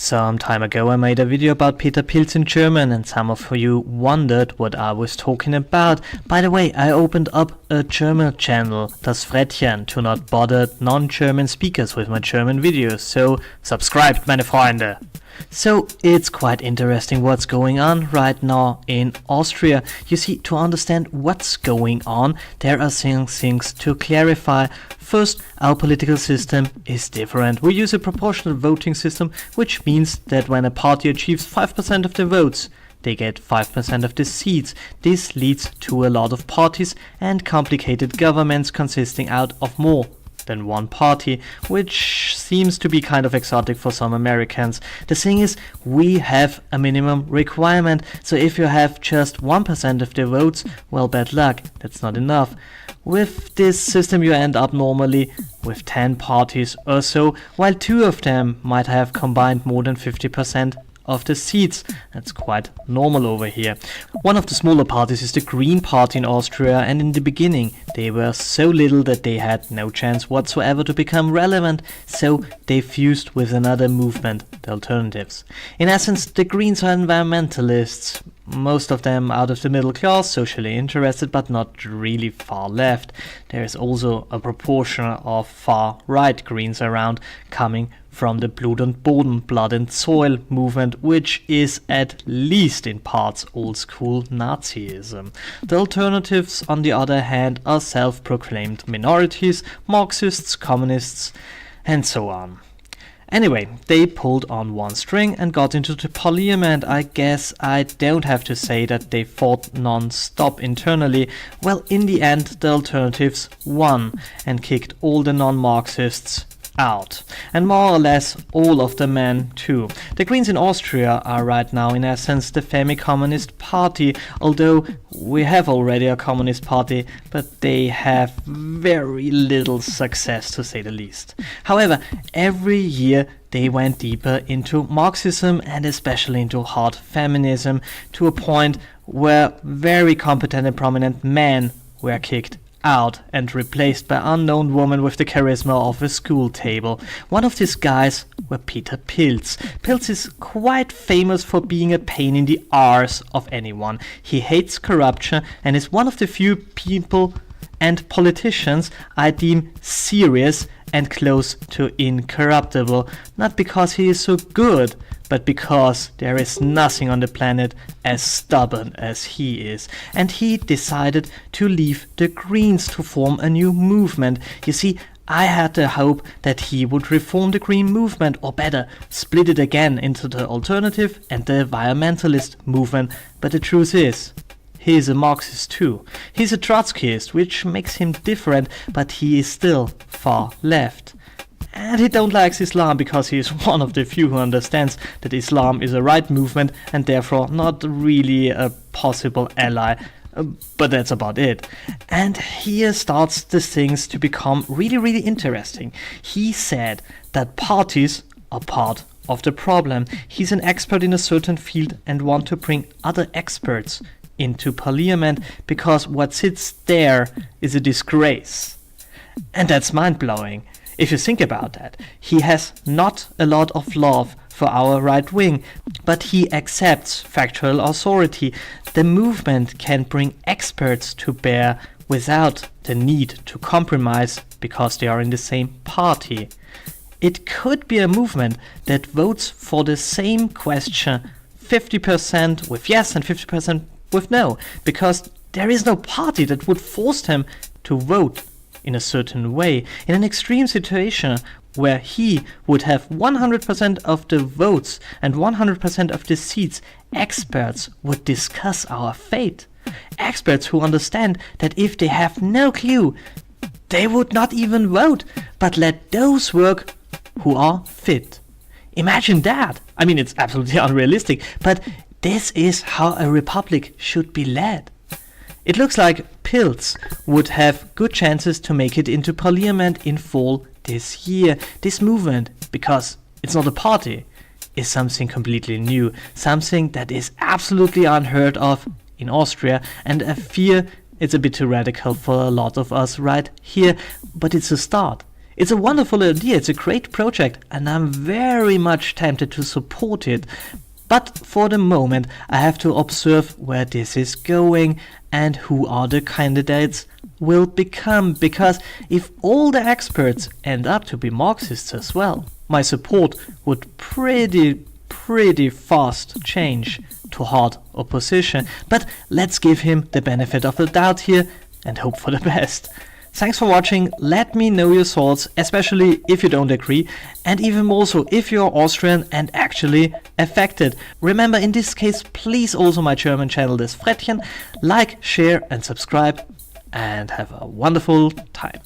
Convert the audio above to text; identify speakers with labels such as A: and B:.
A: Some time ago I made a video about Peter Pilz in German, and some of you wondered what I was talking about. By the way, I opened up a German channel, Das Frettchen, to not bother non-German speakers with my German videos, so subscribe, meine Freunde! So it's quite interesting what's going on right now in Austria. You see, to understand what's going on, there are some things to clarify. First, our political system is different. We use a proportional voting system, which means that when a party achieves 5% of the votes, they get 5% of the seats. This leads to a lot of parties and complicated governments consisting out of more than one party, which seems to be kind of exotic for some Americans. The thing is, we have a minimum requirement, so if you have just 1% of the votes, well, bad luck, that's not enough. With this system you end up normally with 10 parties or so, while 2 of them might have combined more than 50% of the seats. That's quite normal over here. One of the smaller parties is the Green Party in Austria, and in the beginning they were so little that they had no chance whatsoever to become relevant, so they fused with another movement, the Alternatives. In essence, the Greens are environmentalists, most of them out of the middle class, socially interested, but not really far left. There is also a proportion of far-right Greens around, coming from the Blut und Boden, blood and soil movement, which is at least in parts old-school Nazism. The Alternatives, on the other hand, are self-proclaimed minorities, Marxists, communists, and so on. Anyway, they pulled on one string and got into the parliament. I guess I don't have to say that they fought non-stop internally. Well, in the end, the Alternatives won and kicked all the non-Marxists out, and more or less all of the men too. The Greens in Austria are right now in essence the Communist Party, although we have already a Communist Party, but they have very little success, to say the least. However, every year they went deeper into Marxism and especially into hard feminism, to a point where very competent and prominent men were kicked out and replaced by unknown women with the charisma of a school table. One of these guys were Peter Pilz. Pilz is quite famous for being a pain in the arse of anyone. He hates corruption and is one of the few people and politicians I deem serious and close to incorruptible, not because he is so good, but because there is nothing on the planet as stubborn as he is. And he decided to leave the Greens to form a new movement. You see, I had the hope that he would reform the Green movement, or better, split it again into the Alternative and the Environmentalist movement, but the truth is, he is a Marxist too. He's a Trotskyist, which makes him different, but he is still far left. And he don't like Islam because he is one of the few who understands that Islam is a right movement and therefore not really a possible ally. But that's about it. And here starts the things to become really interesting. He said that parties are part of the problem. He's an expert in a certain field and want to bring other experts into parliament because what sits there is a disgrace. And that's mind-blowing. If you think about that, he has not a lot of love for our right wing, but he accepts factual authority. The movement can bring experts to bear without the need to compromise because they are in the same party. It could be a movement that votes for the same question 50% with yes and 50% with no, because there is no party that would force them to vote in a certain way. In an extreme situation where he would have 100% of the votes and 100% of the seats, experts would discuss our fate. Experts who understand that if they have no clue, they would not even vote, but let those work who are fit. Imagine that! I mean, it's absolutely unrealistic, but this is how a republic should be led. It looks like Pilz would have good chances to make it into parliament in fall this year. This movement, because it's not a party, is something completely new, something that is absolutely unheard of in Austria, and I fear it's a bit too radical for a lot of us right here, but it's a start. It's a wonderful idea, it's a great project, and I'm very much tempted to support it. But for the moment, I have to observe where this is going and who are the candidates will become, because if all the experts end up to be Marxists as well, my support would pretty fast change to hard opposition. But let's give him the benefit of the doubt here and hope for the best. Thanks for watching. Let me know your thoughts, especially if you don't agree, and even more so if you're Austrian and actually affected. Remember, in this case, please also my German channel, das Frettchen. Like, share and subscribe, and have a wonderful time.